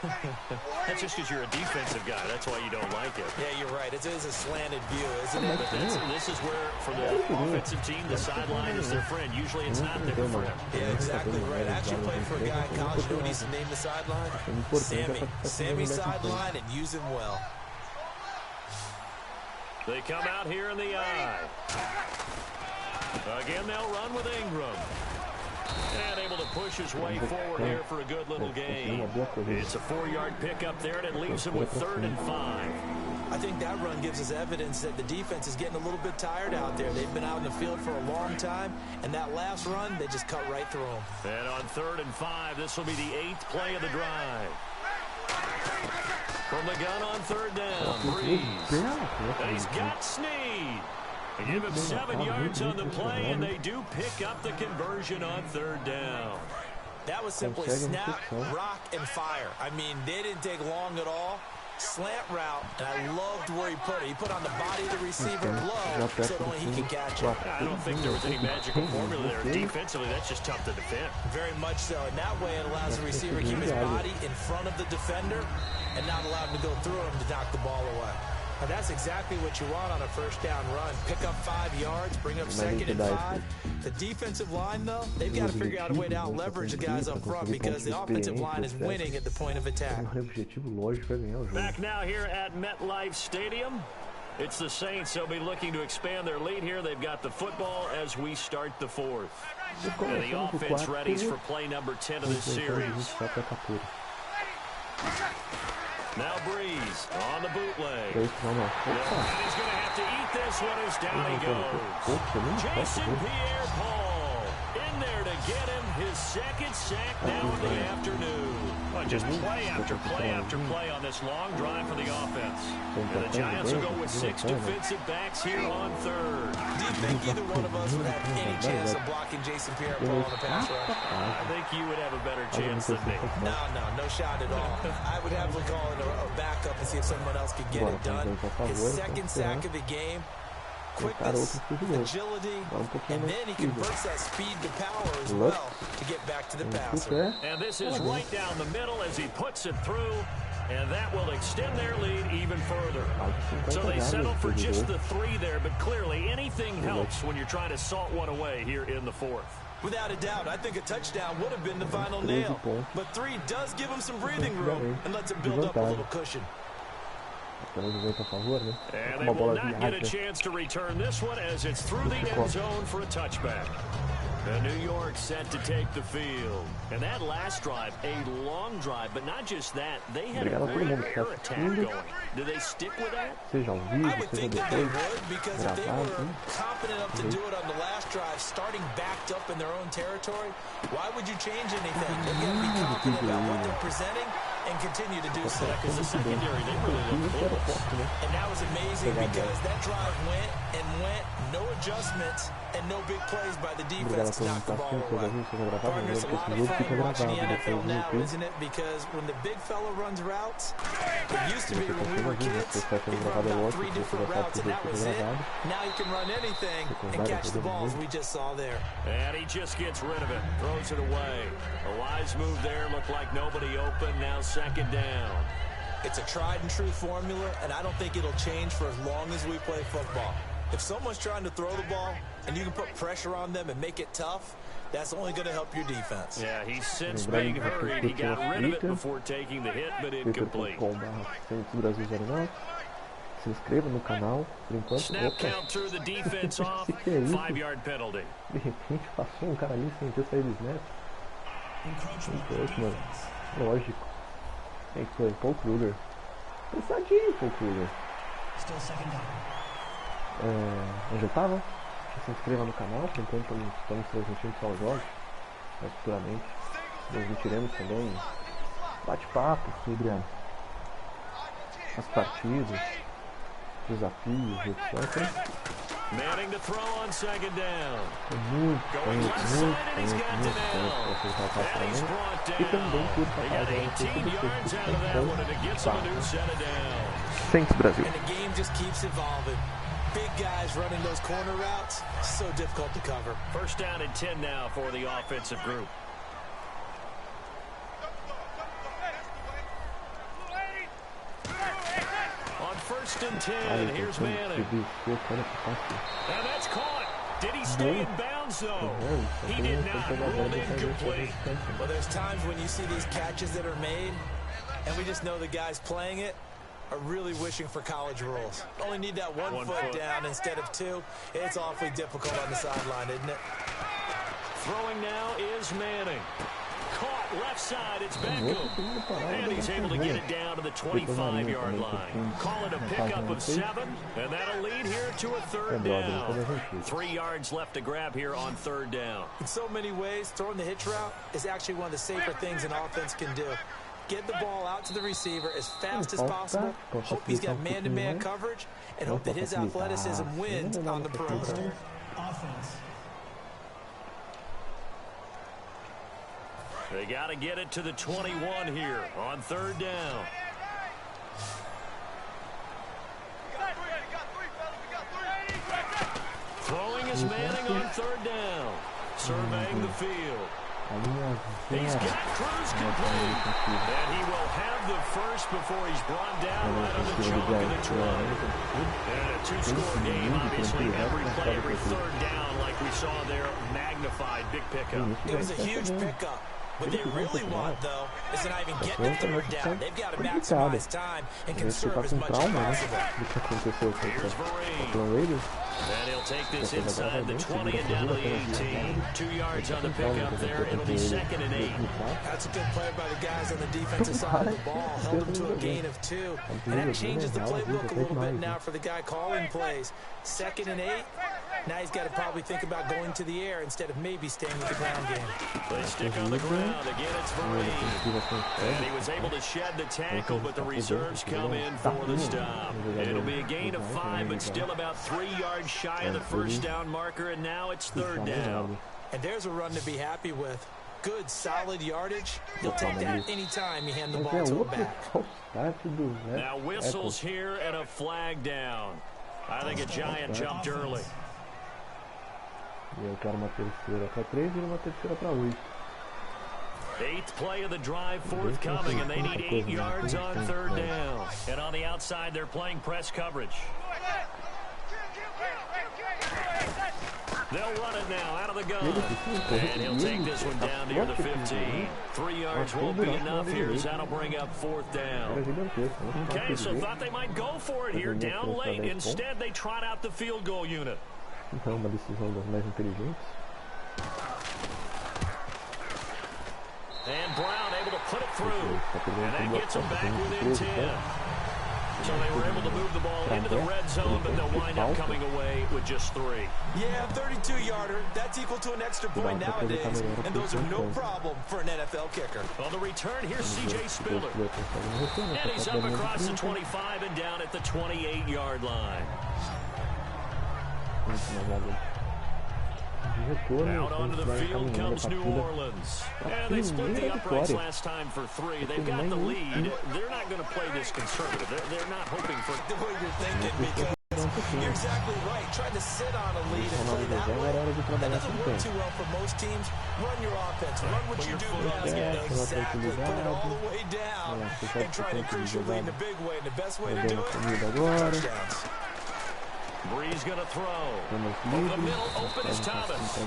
S4: That's just because you're a defensive guy. That's why you don't like it.
S5: Yeah, you're right. It is a slanted view, isn't it?
S4: But this is where, for the offensive team, the sideline is their friend. Usually it's not their friend.
S5: Yeah, exactly right. I actually played for a guy in college. You know what he used to name the sideline? Sammy. Sammy's sideline, and use him well.
S4: They come out here in the eye. Again, they'll run with Ingram. And able to push his way forward here for a good little gain. It's a 4-yard pickup there, and it leaves him with 3rd and 5.
S5: I think that run gives us evidence that the defense is getting a little bit tired out there. They've been out in the field for a long time, and that last run, they just cut right through them.
S4: And on 3rd and 5, this will be the 8th play of the drive. From the gun on 3rd down, Breeze. And he's got Snead. They give him 7 yards on the play, and they do pick up the conversion on 3rd down.
S5: That was simply snap, rock, and fire. I mean, they didn't take long at all. Slant route, and I loved where he put it. He put on the body of the receiver low so only he can catch it.
S4: I don't think there was any magical formula there. Defensively, that's just tough to defend.
S5: Very much so. And that way it allows the receiver to keep his body in front of the defender and not allow him to go through him to knock the ball away. And that's exactly what you want on a 1st down run. Pick up 5 yards, bring up 2nd and 5. The defensive line, though, they've got to figure out a way to out-leverage the guys up front because the offensive line is winning at the point of attack.
S4: Back now here at MetLife Stadium. It's the Saints. They'll be looking to expand their lead here. They've got the football as we start the 4th. And the offense readies for play number 10 of this series. Now Breeze on the bootleg. And he's going to have to eat this one as down he goes. Jason Pierre-Paul in there to get him his 2nd sack now in the afternoon. Well, just play after play after play on this long drive for the offense. And the Giants will go with 6 defensive backs here on 3rd.
S5: Do you think either one of us would have any chance of blocking Jason Pierre-Paul on the pass rush?
S4: I think you would have a better chance than me.
S5: No shot at all. I would happily call it a backup and see if someone else could get it done. His 2nd sack of the game. Quickness, agility, and then he converts that speed to power as well to get back to the passer.
S4: And this is right down the middle as he puts it through, and that will extend their lead even further. So they settle for just the 3 there, but clearly anything helps when you're trying to salt one away here in the 4th.
S5: Without a doubt, I think a touchdown would have been the final nail. But 3 does give him some breathing room and lets him build up a little cushion.
S4: And they will not get a chance to return this one as it's through the end zone for a touchback. And New York set to take the field. And that last drive, a long drive, but not just that, they had a great air attack going. Do they stick with that?
S5: I would think that they would, because if they were confident enough to do it on the last drive, starting backed up in their own territory, why would you change anything? They've got to be confident about what they're presenting and continue to do so.
S4: Because the secondary, they really look close.
S5: And that was amazing because that drive went, no adjustments, and no big plays by the defense to knock the ball away. Partner, it's a lot of fun watching the NFL now, isn't it? Because when the big fella runs routes, it used to be when we were kids, he run about 3 different routes, and that was it. Now he can run anything and catch the balls we just saw there.
S4: And he just gets rid of it, throws it away. A wise move there, looked like nobody open, now 2nd down.
S5: It's a tried and true formula, and I don't think it'll change for as long as we play football. If someone's trying to throw the ball and you can put pressure on them and make it tough, that's only going to help your defense.
S4: Yeah, he's since being hurried. He got rid of it before taking the hit, but incomplete.
S2: Se inscreva no canal, por enquanto.
S4: Snap count through the defense off, 5-yard penalty.
S2: De repente passou cara ali sem ter saído do snap. Mano. Lógico. Quem foi? Paul Kruger. Pensadinho, Paul Kruger. Onde eu tava? Se inscreva no canal, por enquanto estamos transmitindo só os jogos. Mas futuramente transmitiremos também bate-papo sobre as partidas, desafios, etc.
S4: Manning to throw on 2nd down.
S2: Muito tempo para passar também. E também por passar Saints Brasil.
S5: And the game just keeps evolving. Big guys running those corner routes, so difficult to cover.
S4: 1st down and 10 now for the offensive group. first and 10. Here's Manning. And that's caught. Did he stay in bounds, though? He did not. Ruled incomplete.
S5: Well, there's times when you see these catches that are made, and we just know the guys playing it are really wishing for college rules. Only need that one foot down instead of two. It's awfully difficult on the sideline, isn't it?
S4: Throwing now is Manning. Caught left side, it's Beckham. And he's able to get it down to the 25-yard line. Call it a pickup of 7, and that'll lead here to a third down. 3 yards left to grab here on third down.
S5: In so many ways, throwing the hitch route is actually one of the safer things an offense can do. Get the ball out to the receiver as fast as possible, hope he's got man-to-man coverage, and hope that his athleticism wins on the perimeter.
S7: Offense.
S4: They got to get it to the 21 here on third down. Throwing is Manning on third down. Surveying the field. He's got Cruz complete. And he will have the first before he's brought down right on the chalk of the 20. And a two-score game, obviously every play, every third down, like we saw there, magnified, big pickup.
S5: It was a huge pickup. What they really want, though, is to not even get the third down. They've got to maximize time and conserve as much as possible.
S4: Here's Vereen. And he'll take this inside the 20 and down to the 18. 2 yards on the pickup there. It'll be 2nd and 8.
S5: That's a good play by the guys on the defensive side of the ball. Held them to a gain of 2. And that changes the playbook a little bit now for the guy calling plays. 2nd and 8. Now he's got to probably think about going to the air instead of maybe staying with the ground game.
S4: They stick on the ground. Again, it's Vereen. And he was able to shed the tackle, but the reserves come in for the stop. It'll be a gain of 5, but still about 3 yards shy of the first down marker, and now it's third down.
S5: And there's a run to be happy with. Good, solid yardage. You'll take that any time you hand the ball to a back.
S4: Now whistles here and a flag down. I think a Giant jumped early.
S2: E eu quero uma terceira para 3 e uma terceira para 8.
S4: 8th play of the drive forthcoming, and they need 8 yards on third down. And on the outside, they're playing press coverage. They'll run it now out of the gun. And he'll take this one down near the 15. 3 yards won't be enough here as that'll bring up fourth down. Okay, so thought they might go for it here down late. Instead, they trot out the field goal unit.
S2: Então, uma decisão das mais inteligentes.
S4: And Brown able to put it through. And that gets them back within 10. So they were able to move the ball into the red zone, but they'll wind up coming away with just 3.
S5: Yeah, 32-yarder. That's equal to an extra point nowadays, and those are no problem for an NFL kicker.
S4: On the return, here's C.J. Spiller. And he's up across the 25 and down at the 28-yard line. Out onto the field comes New Orleans. And they split the uprights last time for 3. They've got the lead. They're not going to play this conservative. They're not hoping for
S5: the way you're thinking, because you're exactly right. Trying to sit on a lead and play that way, that doesn't work too well for most teams. Run your offense. Run what you do best. Exactly. Put it all the way down and try to increase your lead in a big way. And the best way to do it, touchdowns.
S4: Breeze going to throw. Over the middle, open is Thomas.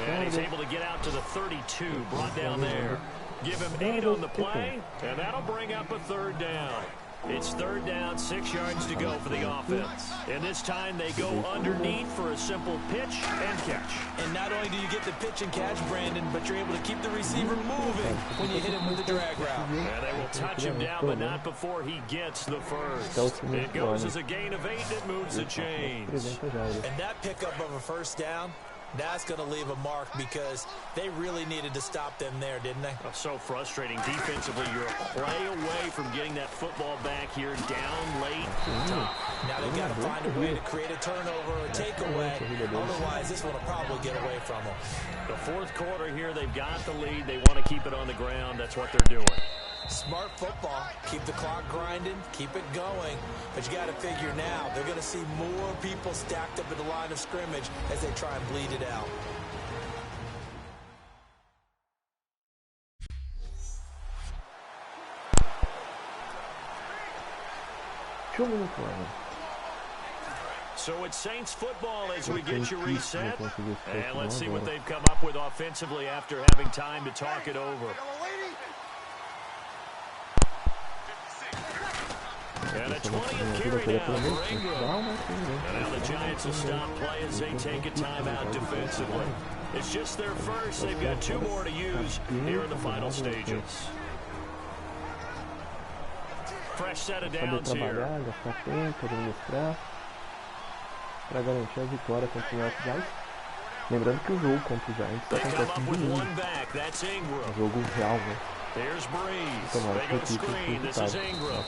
S4: And he's able to get out to the 32, brought down there. Give him 8 on the play, and that'll bring up a third down. It's third down, 6 yards to go for the offense. And this time they go underneath for a simple pitch and catch.
S5: And not only do you get the pitch and catch, Brandon, but you're able to keep the receiver moving when you hit him with the drag route.
S4: And they will touch him down, but not before he gets the first. It goes as a gain of 8 that moves the chains.
S5: And that pickup of a first down, that's going to leave a mark, because they really needed to stop them there, didn't they?
S4: So frustrating. Defensively, you're a play away from getting that football back here down late.
S5: Now they've got to find a way to create a turnover or a takeaway. Otherwise, this one will probably get away from them.
S4: The fourth quarter here, they've got the lead. They want to keep it on the ground. That's what they're doing.
S5: Smart football. Keep the clock grinding. Keep it going. But you got to figure now, they're going to see more people stacked up at the line of scrimmage as they try and bleed it out.
S2: 2 minutos lá, velho.
S4: So it's Saints football as we get you reset. And let's see what they've come up with offensively after having time to talk it over. And a 20th carry down for Ingram. And now the Giants will stop play as they take a timeout defensively. It's just their first. They've got 2 more to use here in the final stages. Fresh set of downs here.
S2: Para garantir a vitória contra o Giants. Lembrando que o jogo contra o Giants acontece no domingo. Jogo real, né?
S4: There's Breeze. They go screen. This is Ingram.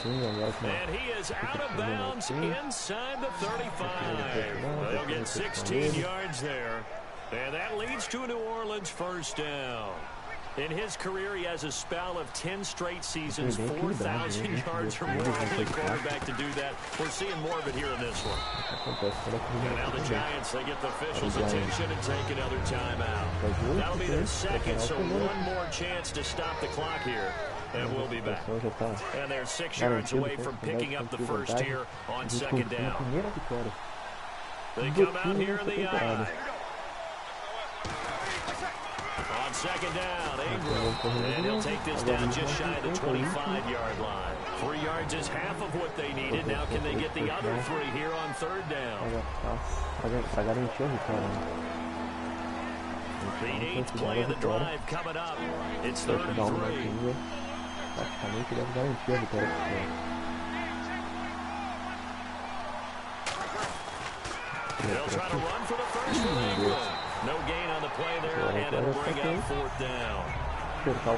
S4: And he is out of bounds inside the 35. They'll get 16 yards there. And that leads to a New Orleans first down. In his career, he has a spell of 10 straight seasons, 4,000 yards or more. Only quarterback to do that. We're seeing more of it here in this one. And now the Giants, they get the officials' attention and take another timeout. That'll be their second, so one more chance to stop the clock here. And we'll be back. And they're 6 yards away from picking up the first here on second down. They come out here in the eye. On second down, Ingram, and he'll take this down just shy of the 25-yard line. 3 yards is half of what they needed. Now can they get the other 3 here on third down? The 8th play of the drive coming up. It's 33. They'll try to run for the first one. No gain on the play there, and it'll bring up fourth down.
S5: Well,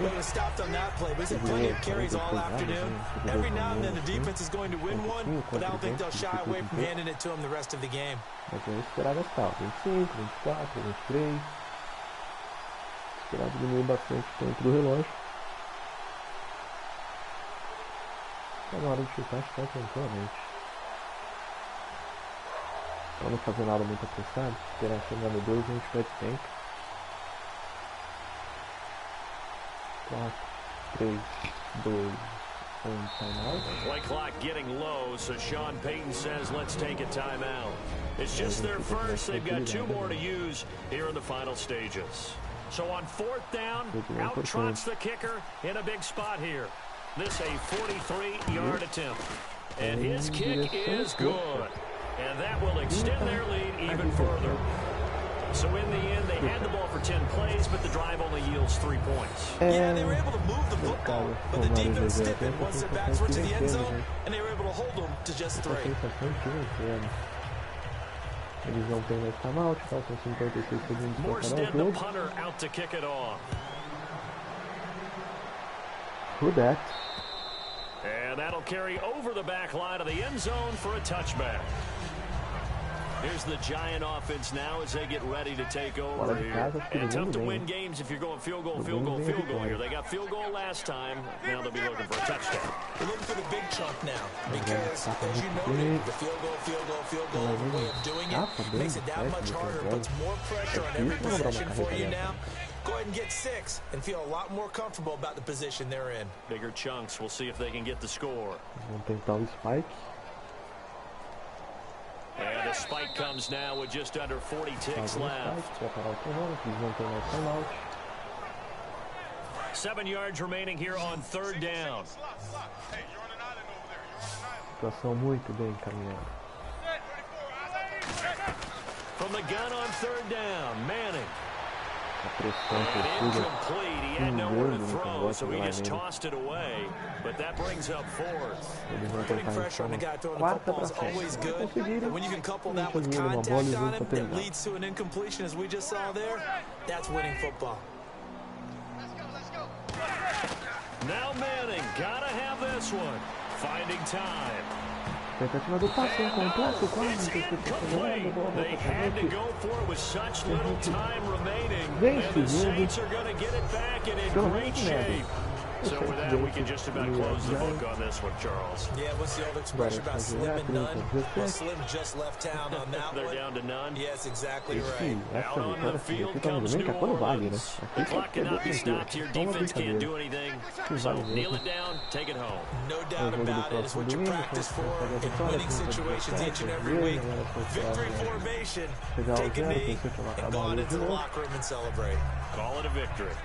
S5: he was stopped on that play, but he's had plenty of carries all afternoon. Every now and then the defense is going to win one, but I don't think they'll shy away from handing it to him the rest of the game.
S2: Esperar diminuir bastante o tempo do relógio. Tá na hora de chutar, acho que tá tranquilamente. Pra não fazer nada muito apressado, esperar chegar no 2 e a gente perde tempo. 4, 3, 2, 1, timeout.
S4: Play clock getting low, so Sean Payton says let's take a timeout. It's just their first. They've got 2 more to use here in the final stages. So on fourth down, out trots the kicker in a big spot here. This a 43-yard attempt. And his kick is good. And that will extend their lead even further. So in the end, they had the ball for 10 plays, but the drive only yields 3 points.
S5: Yeah, they were able to move the football, but the defense stiffened once their backs were to the end zone, and they were able to hold them to just 3.
S2: Eles não têm mais timeout, faltam 56 segundos para acabar o jogo.
S4: The punter out to kick it off.
S2: Who that?
S4: And that'll carry over the back line of the end zone for a touchback. Here's the Giant offense now as they get ready to take over here. And tough to win games if you're going field goal here. They got field goal last time. Now they'll be looking for a touchdown.
S5: They're looking for the big chunk now because, as you noted, the field goal way of doing it makes it that much harder, puts more pressure on every possession for you now. Go ahead and get 6 and feel a lot more comfortable about the position they're in.
S4: Bigger chunks. We'll see if they can get the score.
S2: Vão tentar o spike.
S4: And the spike comes now with just under 40 ticks left. 7 yards remaining here on third down.
S2: Situação muito bem encaminhada.
S4: From the gun on third down, Manning.
S2: And
S4: incomplete. He had nowhere to throw, so he just tossed it away. But that brings up fourth.
S5: Putting pressure on the guy throwing the football is always good. But when you can couple that with contact on him that leads to an incompletion, as we just saw there, that's winning football.
S4: Now Manning, gotta have this one. Finding time.
S2: Tentativa do passe incompleto, quase.
S4: They had to go for it with such little time remaining. And the Saints are going to get it back and in great shape. So with that, we can just about close the book on this one, Charles.
S5: Yeah, what's the old expression about slim and none? Well, Slim just left town on that one.
S4: They're down to none.
S5: Yes, exactly right.
S4: Out on the field comes New Orleans. The clock cannot be stopped. Your defense can't do anything. So kneel it down, take it home.
S5: No doubt about it. It's what you practice for in winning situations each and every week. Victory formation. Take a knee and go on into the locker room and celebrate.
S4: Call it a victory.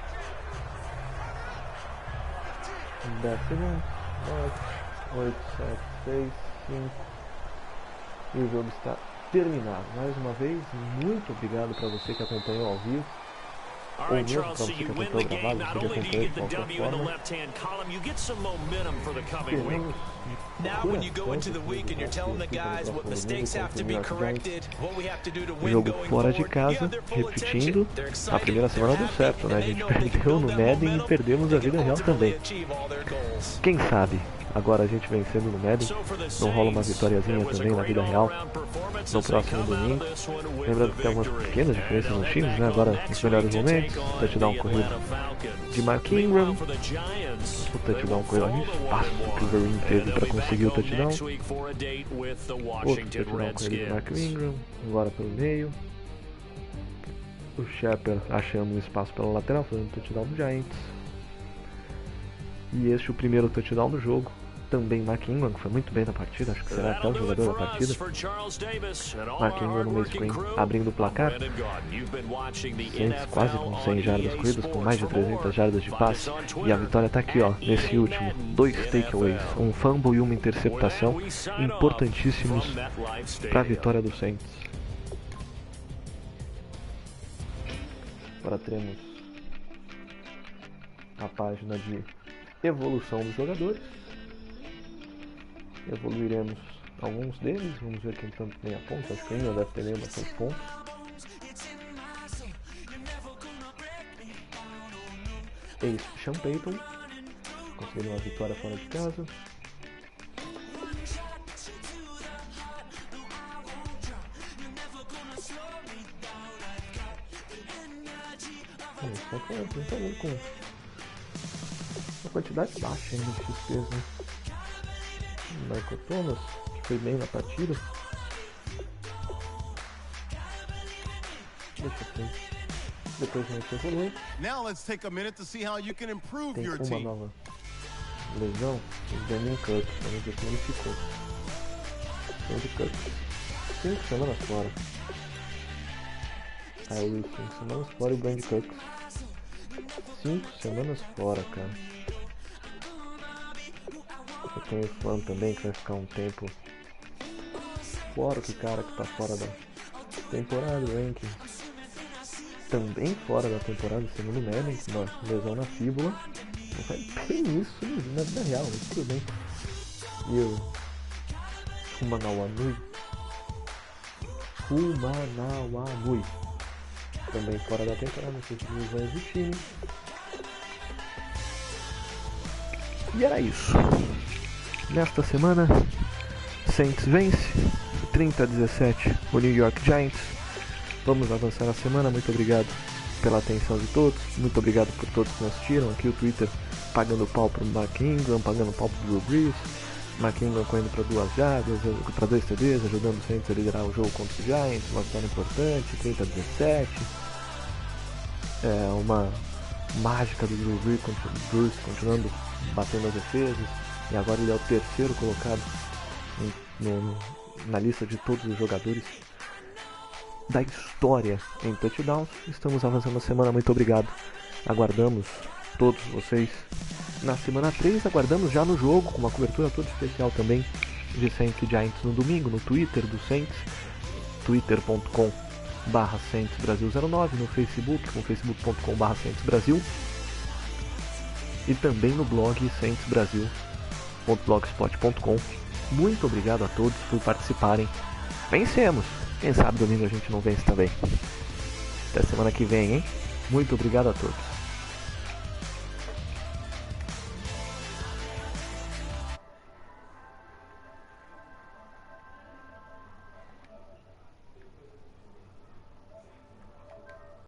S2: 10º, 8, 7, 6, 5. E o jogo está terminado. Mais uma vez, muito obrigado para você que acompanhou ao vivo.
S4: All right, Charles, so you win the game. Not only do you get the W in the left-hand column, you get some momentum for the coming week.
S5: Now, when you go into the week and you're telling the guys what mistakes have to be corrected, what we have to do to win
S2: Jogo
S5: going
S2: fora de
S5: forward,
S2: casa, repetindo, a primeira semana deu certo, né? A gente perdeu no Madden e perdemos a vida real também. Quem sabe agora a gente vencendo no Madden, não rola uma vitóriazinha também na vida real no próximo domingo. Lembrando que tem algumas pequenas diferenças nos times, né? Agora nos melhores momentos, touchdown corrido de Mark Ingram, o touchdown corrido de espaço que o Vereen teve para conseguir o touchdown, outro touchdown corrido de Mark Ingram, agora pelo meio, o Shepard achando um espaço pela lateral, fazendo touchdown do Giants. E este é o primeiro touchdown do jogo. Também Mark Ingram, que foi muito bem na partida, acho que será até o jogador da partida. Mark Ingram no meio screen, abrindo o placar. Saints quase com 100 jardas corridas, com mais de 300 jardas de passe. E a vitória está aqui, ó, nesse último. 2 takeaways, um fumble e uma interceptação, importantíssimos para a vitória do Saints. Agora teremos a página de evolução dos jogadores. Evoluiremos alguns deles, vamos ver quem tanto tem a ponta, acho que ainda deve ter meio bastante pontos. Sean Payton, conseguiu uma vitória fora de casa. Só que tá com uma quantidade baixa ainda de XPs, né? Michael Thomas, que foi bem na partida. Deixa assim. Depois a gente evolui. Tem uma nova lesão, o Brandon Cooks. Vamos ver como ele ficou. Brandon Cooks, 5 semanas fora. Wilson, 5 semanas fora e o Brandon Cooks, 5 semanas fora, cara. Eu tenho o Flan também, que vai ficar um tempo fora, que cara que tá fora da temporada, o ranking também fora da temporada, segundo o Madden, uma lesão na fíbula. Não vai bem isso na vida real, mas tudo bem. E o Humanawanui também fora da temporada, não sei se lesões do time. E era isso. Nesta semana, Saints vence 30-17 o New York Giants. Vamos avançar na semana. Muito obrigado pela atenção de todos. Muito obrigado por todos que nos assistiram. Aqui o Twitter pagando pau pro Mark Ingram, pagando pau pro Drew Brees. Mark Ingram correndo para 2 jardas, para 2 TDs, ajudando o Saints a liderar o jogo contra os Giants. Uma vitória importante, 30-17. Uma mágica do Drew Brees continuando batendo as defesas. E agora ele é o terceiro colocado na lista de todos os jogadores da história em touchdowns. Estamos avançando a semana, muito obrigado. Aguardamos todos vocês na semana 3, aguardamos já no jogo, com uma cobertura toda especial também de Saints e Giants no domingo, no Twitter do Saints, twitter.com/SaintsBrasil09, no Facebook, com facebook.com/SaintsBrasil, e também no blog saintsbrasil.blogspot.com. Muito obrigado a todos por participarem. Vencemos! Quem sabe domingo a gente não vence também. Até semana que vem, hein? Muito obrigado a todos.